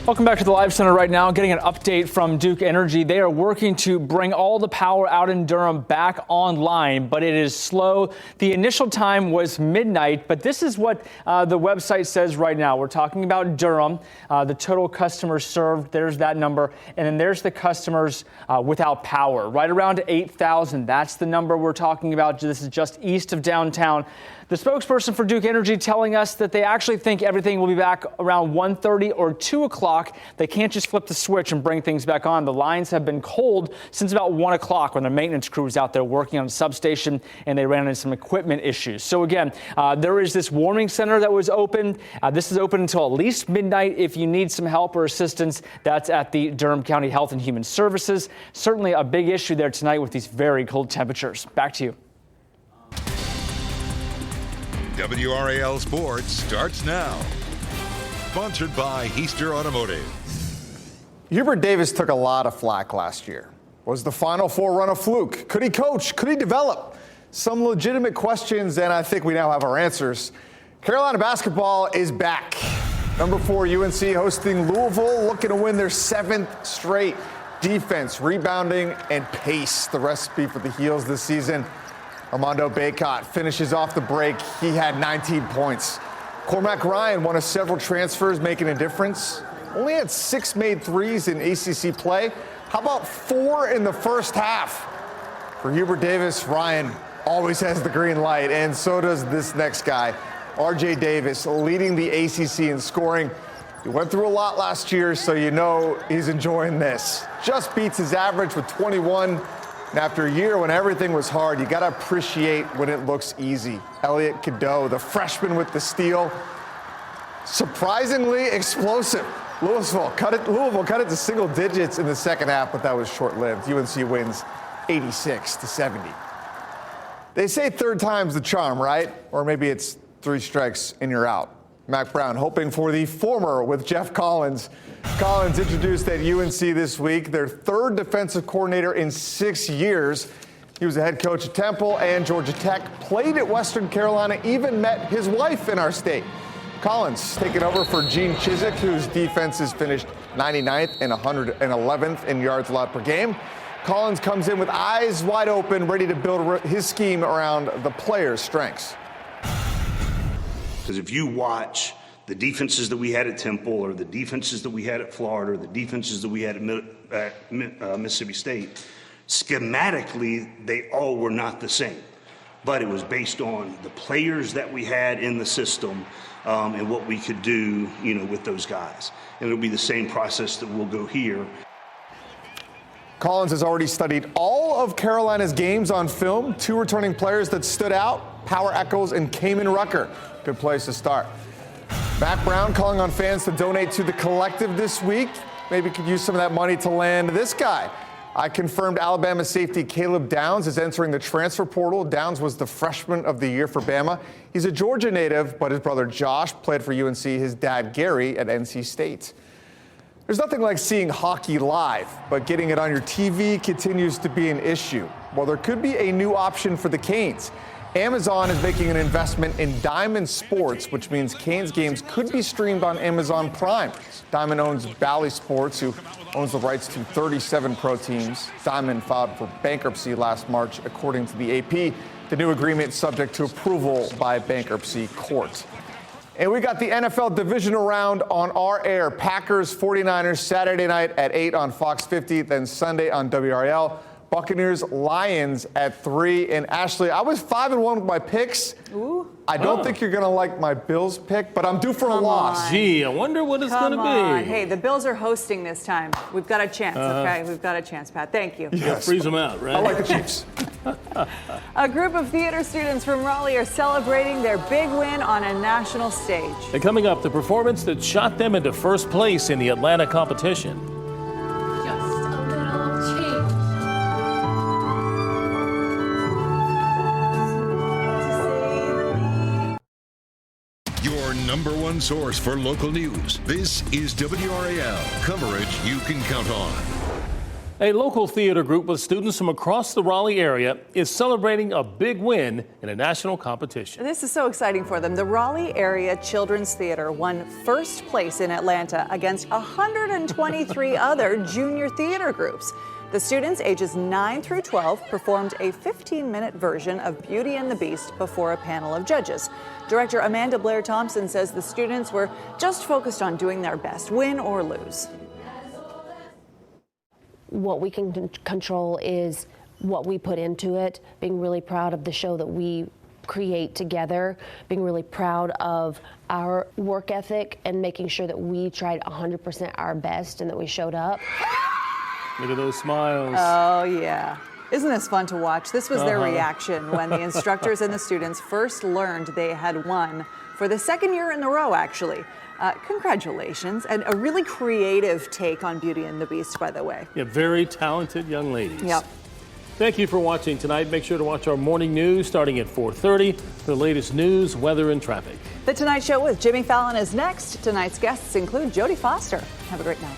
Welcome back to the Live Center right now. Getting an update from Duke Energy. They are working to bring all the power out in Durham back online, but it is slow. The initial time was midnight, but this is what the website says right now. We're talking about Durham, the total customers served. There's that number. And then there's the customers without power, right around 8,000. That's the number we're talking about. This is just east of downtown. The spokesperson for Duke Energy telling us that they actually think everything will be back around 1:30 or 2 o'clock. They can't just flip the switch and bring things back on. The lines have been cold since about 1 o'clock when the maintenance crew was out there working on a substation and they ran into some equipment issues. So again, there is this warming center that was open. This is open until at least midnight. If you need some help or assistance, that's at the Durham County Health and Human Services. Certainly a big issue there tonight with these very cold temperatures. Back to you. WRAL Sports starts now. Sponsored by Heister Automotive. Hubert Davis took a lot of flack last year. Was the Final Four run a fluke? Could he coach? Could he develop? Some legitimate questions, and I think we now have our answers. Carolina basketball is back. Number 4 UNC hosting Louisville, looking to win their 7th straight. Defense, rebounding, and pace, the recipe for the Heels this season. Armando Bacot finishes off the break. He had 19 points. Cormac Ryan, one of several transfers, making a difference. Only had 6 made threes in ACC play. How about 4 in the first half? For Hubert Davis, Ryan always has the green light, and so does this next guy, RJ Davis, leading the ACC in scoring. He went through a lot last year, so you know he's enjoying this. Just beats his average with 21. And after a year when everything was hard, you got to appreciate when it looks easy. Elliot Cadeau, the freshman with the steal, surprisingly explosive. Louisville cut it to single digits in the second half, but that was short-lived. UNC wins 86-70. They say third time's the charm, right? Or maybe it's 3 strikes and you're out. Mac Brown hoping for the former with Jeff Collins. Collins introduced at UNC this week, their 3rd defensive coordinator in 6 years. He was a head coach at Temple and Georgia Tech, played at Western Carolina, even met his wife in our state. Collins taking over for Gene Chizik, whose defenses finished 99th and 111th in yards allowed per game. Collins comes in with eyes wide open, ready to build his scheme around the players' strengths. Because if you watch the defenses that we had at Temple or the defenses that we had at Florida or the defenses that we had at Mississippi State, schematically, they all were not the same. But it was based on the players that we had in the system and what we could do, with those guys. And it'll be the same process that we'll go here. Collins has already studied all of Carolina's games on film. 2 returning players that stood out, Power Echols and Kamen Rucker. Good place to start. Mac Brown calling on fans to donate to the collective this week. Maybe could use some of that money to land this guy. I confirmed Alabama safety Caleb Downs is entering the transfer portal. Downs was the freshman of the year for Bama. He's a Georgia native, but his brother Josh played for UNC, his dad Gary at NC State. There's nothing like seeing hockey live, but getting it on your TV continues to be an issue. Well, there could be a new option for the Canes. Amazon is making an investment in Diamond Sports, which means Canes games could be streamed on Amazon Prime. Diamond owns Bally Sports, who owns the rights to 37 pro teams. Diamond filed for bankruptcy last March, according to the AP. The new agreement is subject to approval by bankruptcy court. And we got the NFL divisional round on our air. Packers, 49ers, Saturday night at 8 on Fox 50, then Sunday on WRAL. Buccaneers, Lions at 3. And Ashley, I was 5-1 with my picks. Ooh. I don't think you're going to like my Bills pick, but I'm due for a loss. Gee, I wonder what it's going to be. Hey, the Bills are hosting this time. We've got a chance, okay? We've got a chance, Pat. Thank you. Yes. Freeze them out, right? I like the Chiefs. A group of theater students from Raleigh are celebrating their big win on a national stage. And coming up, the performance that shot them into first place in the Atlanta competition. Just a little change. Your number 1 source for local news. This is WRAL, coverage you can count on. A local theater group with students from across the Raleigh area is celebrating a big win in a national competition. This is so exciting for them. The Raleigh Area Children's Theater won first place in Atlanta against 123 other junior theater groups. The students ages 9 through 12 performed a 15-minute version of Beauty and the Beast before a panel of judges. Director Amanda Blair Thompson says the students were just focused on doing their best, win or lose. What we can control is what we put into it, being really proud of the show that we create together, being really proud of our work ethic and making sure that we tried 100% our best and that we showed up. Look at those smiles. Oh, yeah. Isn't this fun to watch? This was their reaction when the instructors and the students first learned they had won for the second year in a row, actually. Congratulations, and a really creative take on Beauty and the Beast, by the way. Yeah, very talented young ladies. Yep. Thank you for watching tonight. Make sure to watch our morning news starting at 4:30 for the latest news, weather, and traffic. The Tonight Show with Jimmy Fallon is next. Tonight's guests include Jodie Foster. Have a great night.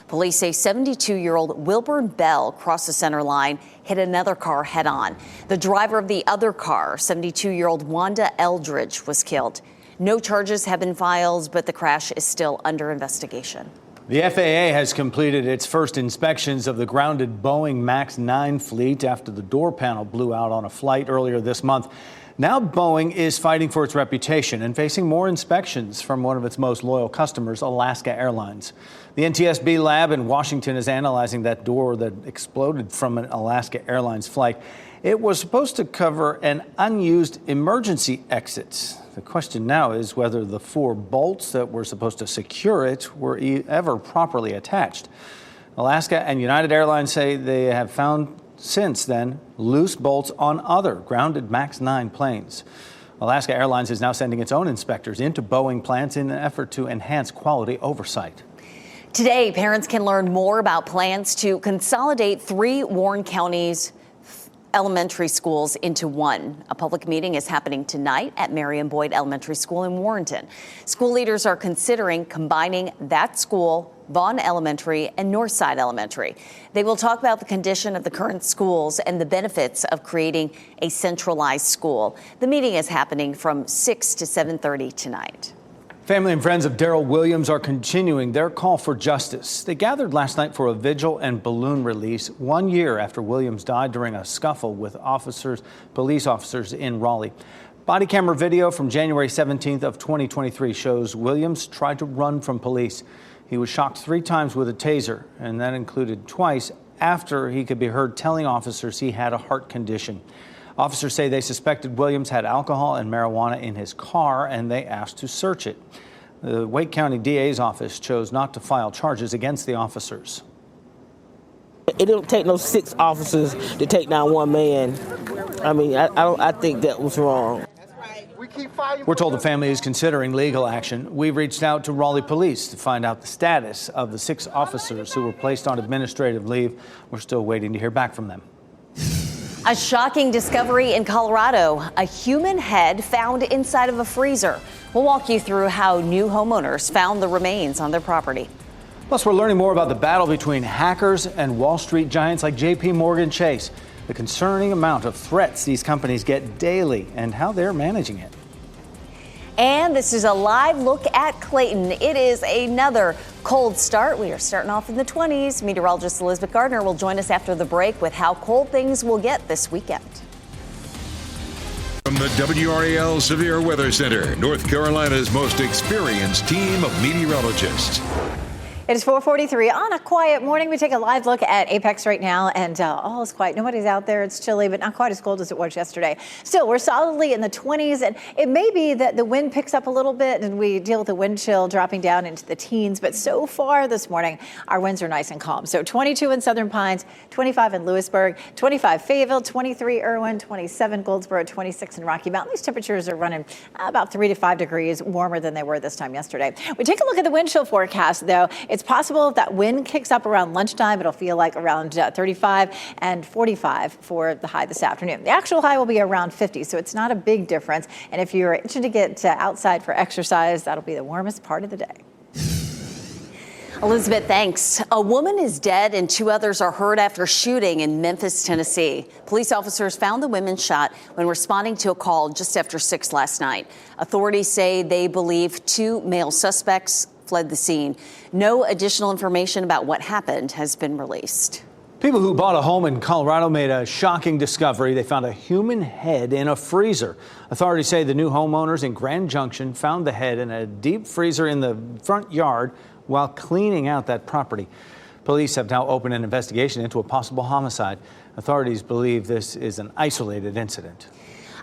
Police say 72-year-old Wilburn Bell crossed the center line, hit another car head on. The driver of the other car, 72-year-old Wanda Eldridge, was killed. No charges have been filed, but the crash is still under investigation. The FAA has completed its first inspections of the grounded Boeing MAX 9 fleet after the door panel blew out on a flight earlier this month. Now Boeing is fighting for its reputation and facing more inspections from one of its most loyal customers, Alaska Airlines. The NTSB lab in Washington is analyzing that door that exploded from an Alaska Airlines flight. It was supposed to cover an unused emergency exit. The question now is whether the 4 bolts that were supposed to secure it were ever properly attached. Alaska and United Airlines say they have found since then loose bolts on other grounded MAX 9 planes. Alaska Airlines is now sending its own inspectors into Boeing plants in an effort to enhance quality oversight. Today, parents can learn more about plans to consolidate 3 Warren counties elementary schools into one. A public meeting is happening tonight at Marion Boyd Elementary School in Warrenton. School leaders are considering combining that school, Vaughn Elementary, and Northside Elementary. They will talk about the condition of the current schools and the benefits of creating a centralized school. The meeting is happening from 6 to 7:30 tonight. Family and friends of Darrell Williams are continuing their call for justice. They gathered last night for a vigil and balloon release 1 year after Williams died during a scuffle with police officers in Raleigh. Body camera video from January 17th of 2023 shows Williams tried to run from police. He was shocked 3 times with a taser, and that included twice after he could be heard telling officers he had a heart condition. Officers say they suspected Williams had alcohol and marijuana in his car, and they asked to search it. The Wake County DA's office chose not to file charges against the officers. It don't take no 6 officers to take down 1 man. I mean, I think that was wrong. We're told the family is considering legal action. We've reached out to Raleigh Police to find out the status of the 6 officers who were placed on administrative leave. We're still waiting to hear back from them. A shocking discovery in Colorado, a human head found inside of a freezer. We'll walk you through how new homeowners found the remains on their property. Plus, we're learning more about the battle between hackers and Wall Street giants like J.P. Morgan Chase, the concerning amount of threats these companies get daily, and how they're managing it. And this is a live look at Clayton. It is another cold start. We are starting off in the 20s. Meteorologist Elizabeth Gardner will join us after the break with how cold things will get this weekend. From the WRAL Severe Weather Center, North Carolina's most experienced team of meteorologists. It is 4:43 on a quiet morning. We take a live look at Apex right now, and all is quiet. Nobody's out there. It's chilly, but not quite as cold as it was yesterday. Still, we're solidly in the 20s, and it may be that the wind picks up a little bit, and we deal with the wind chill dropping down into the teens. But so far this morning, our winds are nice and calm. So 22 in Southern Pines, 25 in Lewisburg, 25 Fayetteville, 23 Irwin, 27 Goldsboro, 26 in Rocky Mountain. These temperatures are running about 3 to 5 degrees warmer than they were this time yesterday. We take a look at the wind chill forecast, though. It's possible if that wind kicks up around lunchtime, it'll feel like around 35 and 45 for the high this afternoon. The actual high will be around 50, so it's not a big difference. And if you're itching to get outside for exercise, that'll be the warmest part of the day. Elizabeth, thanks. A woman is dead and 2 others are hurt after shooting in Memphis, Tennessee. Police officers found the women shot when responding to a call just after 6 last night. Authorities say they believe 2 male suspects fled the scene. No additional information about what happened has been released. People who bought a home in Colorado made a shocking discovery. They found a human head in a freezer. Authorities say the new homeowners in Grand Junction found the head in a deep freezer in the front yard while cleaning out that property. Police have now opened an investigation into a possible homicide. Authorities believe this is an isolated incident.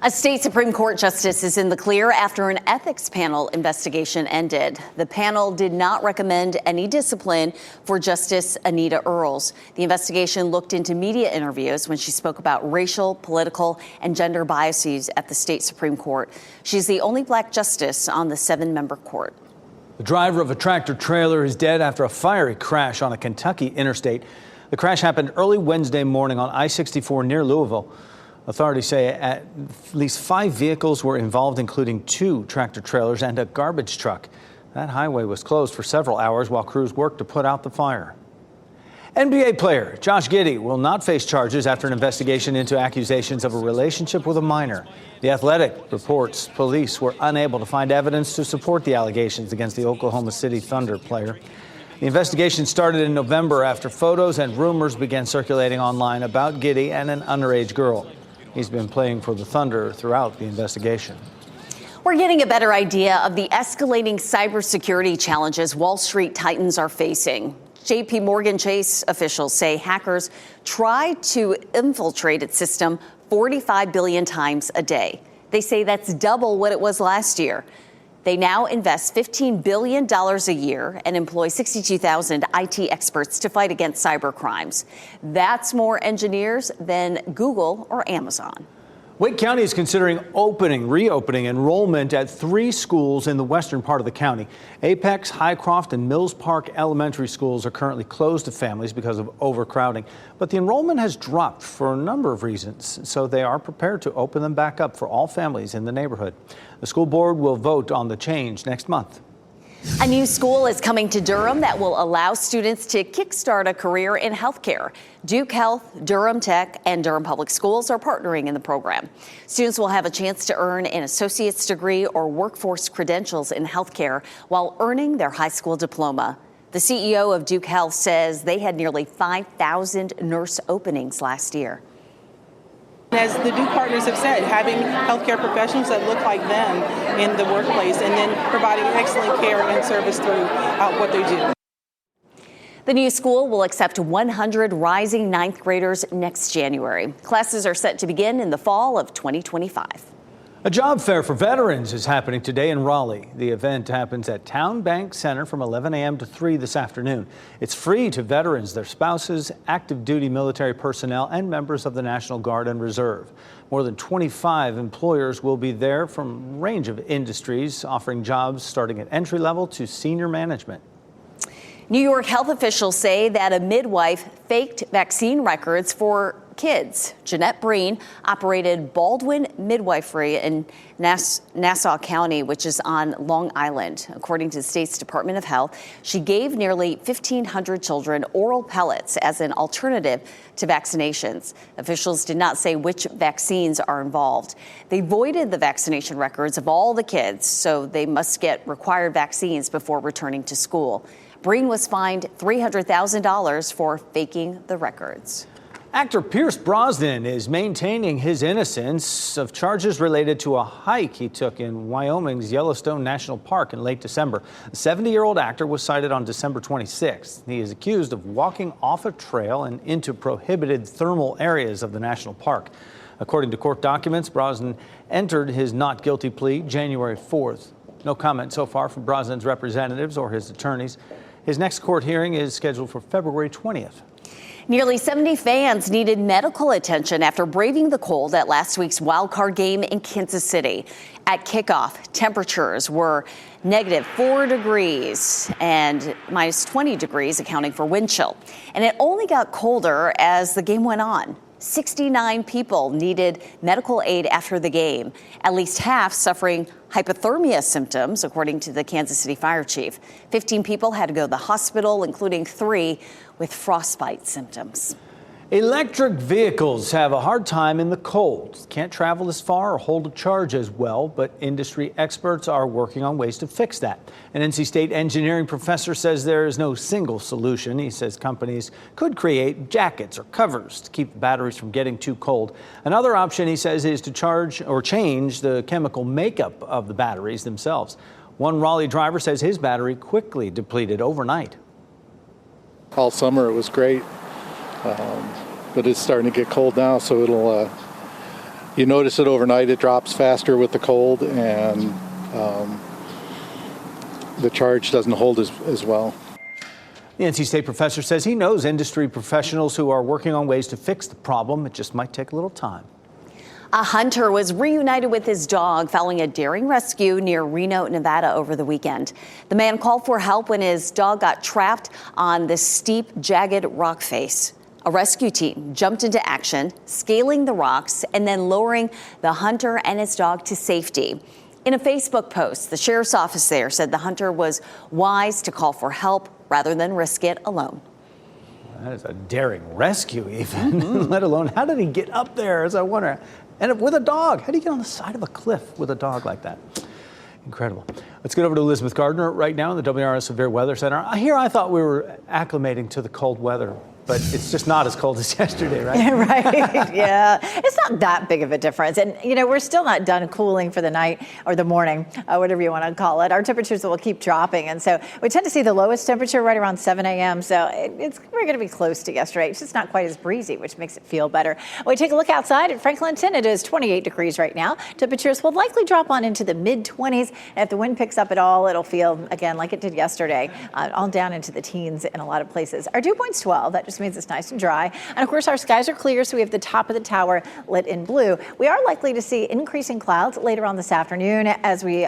A state Supreme Court justice is in the clear after an ethics panel investigation ended. The panel did not recommend any discipline for Justice Anita Earls. The investigation looked into media interviews when she spoke about racial, political, and gender biases at the state Supreme Court. She's the only black justice on the 7-member court. The driver of a tractor trailer is dead after a fiery crash on a Kentucky interstate. The crash happened early Wednesday morning on I-64 near Louisville. Authorities say at least 5 vehicles were involved, including 2 tractor trailers and a garbage truck. That highway was closed for several hours while crews worked to put out the fire. NBA player Josh Giddey will not face charges after an investigation into accusations of a relationship with a minor. The Athletic reports police were unable to find evidence to support the allegations against the Oklahoma City Thunder player. The investigation started in November after photos and rumors began circulating online about Giddey and an underage girl. He's been playing for the Thunder throughout the investigation. We're getting a better idea of the escalating cybersecurity challenges Wall Street titans are facing. JP Morgan Chase officials say hackers try to infiltrate its system 45 billion times a day. They say that's double what it was last year. They now invest $15 billion a year and employ 62,000 IT experts to fight against cyber crimes. That's more engineers than Google or Amazon. Wake County is considering reopening enrollment at 3 schools in the western part of the county. Apex, Highcroft, and Mills Park elementary schools are currently closed to families because of overcrowding. But the enrollment has dropped for a number of reasons, so they are prepared to open them back up for all families in the neighborhood. The school board will vote on the change next month. A new school is coming to Durham that will allow students to kickstart a career in healthcare. Duke Health, Durham Tech, and Durham Public Schools are partnering in the program. Students will have a chance to earn an associate's degree or workforce credentials in healthcare while earning their high school diploma. The CEO of Duke Health says they had nearly 5,000 nurse openings last year. As the Duke partners have said, having healthcare professionals that look like them in the workplace and then providing excellent care and service through what they do. The new school will accept 100 rising 9th graders next January. Classes are set to begin in the fall of 2025. A job fair for veterans is happening today in Raleigh. The event happens at Town Bank Center from 11 a.m. to 3 this afternoon. It's free to veterans, their spouses, active duty military personnel, and members of the National Guard and Reserve. More than 25 employers will be there from a range of industries, offering jobs starting at entry level to senior management. New York health officials say that a midwife faked vaccine records for kids. Jeanette Breen operated Baldwin Midwifery in Nassau County, which is on Long Island. According to the state's Department of Health, she gave nearly 1,500 children oral pellets as an alternative to vaccinations. Officials did not say which vaccines are involved. They voided the vaccination records of all the kids, so they must get required vaccines before returning to school. Breen was fined $300,000 for faking the records. Actor Pierce Brosnan is maintaining his innocence of charges related to a hike he took in Wyoming's Yellowstone National Park in late December. The 70-year-old actor was cited on December 26th. He is accused of walking off a trail and into prohibited thermal areas of the national park. According to court documents, Brosnan entered his not guilty plea January 4th. No comment so far from Brosnan's representatives or his attorneys. His next court hearing is scheduled for February 20th. Nearly 70 fans needed medical attention after braving the cold at last week's wild card game in Kansas City. At kickoff, temperatures were -4 degrees and -20 degrees, accounting for wind chill. And it only got colder as the game went on. 69 people needed medical aid after the game, at least half suffering hypothermia symptoms, according to the Kansas City fire chief. 15 people had to go to the hospital, including 3 with frostbite symptoms. Electric vehicles have a hard time in the cold. Can't travel as far or hold a charge as well, but industry experts are working on ways to fix that. An NC State engineering professor says there is no single solution. He says companies could create jackets or covers to keep the batteries from getting too cold. Another option, he says, is to charge or change the chemical makeup of the batteries themselves. One Raleigh driver says his battery quickly depleted overnight. All summer it was great. But it's starting to get cold now, so it'll, you notice it overnight, it drops faster with the cold, and the charge doesn't hold as well. The NC State professor says he knows industry professionals who are working on ways to fix the problem. It just might take a little time. A hunter was reunited with his dog following a daring rescue near Reno, Nevada over the weekend. The man called for help when his dog got trapped on the steep, jagged rock face. A rescue team jumped into action, scaling the rocks and then lowering the hunter and his dog to safety. In a Facebook post, the sheriff's office there said the hunter was wise to call for help rather than risk it alone. That is a daring rescue, even, let alone how did he get up there, as I wonder. And with a dog, how do you get on the side of a cliff with a dog like that? Incredible. Let's get over to Elizabeth Gardner right now in the WRAL Severe Weather Center. Here I thought we were acclimating to the cold weather, but it's just not as cold as yesterday, right? Right, yeah. It's not that big of a difference. And, you know, we're still not done cooling for the night or the morning, whatever you want to call it. Our temperatures will keep dropping. And so we tend to see the lowest temperature right around 7 a.m. So we're going to be close to yesterday. It's just not quite as breezy, which makes it feel better. We take a look outside at Franklinton. It is 28 degrees right now. Temperatures will likely drop on into the mid-20s. And if the wind picks up at all, it'll feel, again, like it did yesterday, on down into the teens in a lot of places. Our dew point's 12. That just means it's nice and dry. And of course, our skies are clear, so we have the top of the tower lit in blue. We are likely to see increasing clouds later on this afternoon as we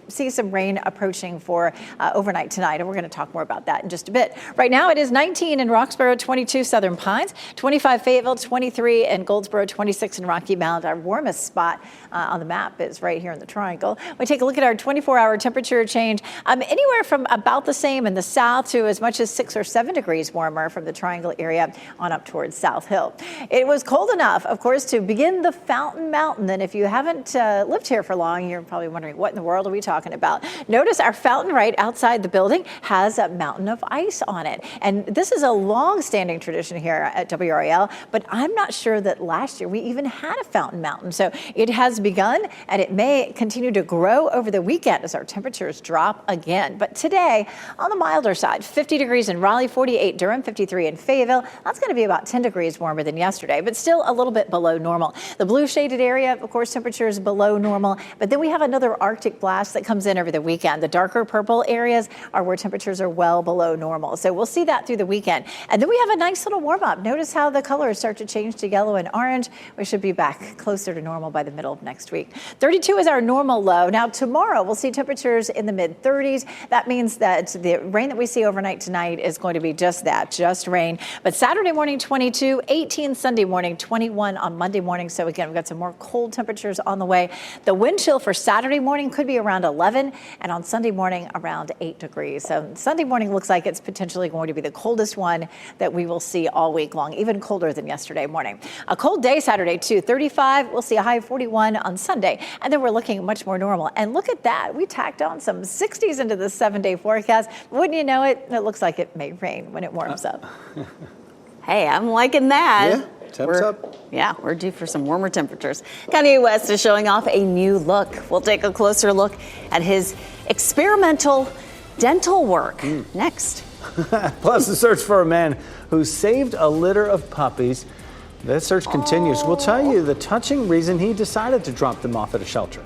see some rain approaching for overnight tonight. And we're going to talk more about that in just a bit. Right now, it is 19 in Roxborough, 22 Southern Pines, 25 Fayetteville, 23 in Goldsboro, 26 in Rocky Mount. Our warmest spot on the map is right here in the Triangle. We take a look at our 24-hour temperature change. Anywhere from about the same in the south to as much as 6 or 7 degrees warmer from the Triangle area on up towards South Hill. It was cold enough, of course, to begin the Fountain Mountain. And if you haven't lived here for long, you're probably wondering, what in the world are we talking about? Notice our fountain right outside the building has a mountain of ice on it. And this is a long-standing tradition here at WRAL, but I'm not sure that last year we even had a Fountain Mountain. So it has begun, and it may continue to grow over the weekend as our temperatures drop again. But today, on the milder side, 50 degrees in Raleigh, 48 Durham, 53 in Fayetteville. That's going to be about 10 degrees warmer than yesterday, but still a little bit below normal. The blue shaded area, of course, temperatures below normal, but then we have another Arctic blast that comes in over the weekend. The darker purple areas are where temperatures are well below normal. So we'll see that through the weekend. And then we have a nice little warm up. Notice how the colors start to change to yellow and orange. We should be back closer to normal by the middle of next week. 32 is our normal low. Now tomorrow we'll see temperatures in the mid 30s. That means that the rain that we see overnight tonight is going to be just that, just rain. But Saturday morning, 22, 18 Sunday morning, 21 on Monday morning. So again, we've got some more cold temperatures on the way. The wind chill for Saturday morning could be around 11, and on Sunday morning around 8 degrees. So Sunday morning looks like it's potentially going to be the coldest one that we will see all week long, even colder than yesterday morning. A cold day Saturday too, 35. We'll see a high of 41 on Sunday, and then we're looking much more normal. And look at that. We tacked on some 60s into the 7-day forecast. Wouldn't you know it? It looks like it may rain when it warms up. Hey, I'm liking that. Yeah, temps up. Yeah, we're due for some warmer temperatures. Kanye West is showing off a new look. We'll take a closer look at his experimental dental work next. Plus, the search for a man who saved a litter of puppies. That search continues. We'll tell you the touching reason he decided to drop them off at a shelter.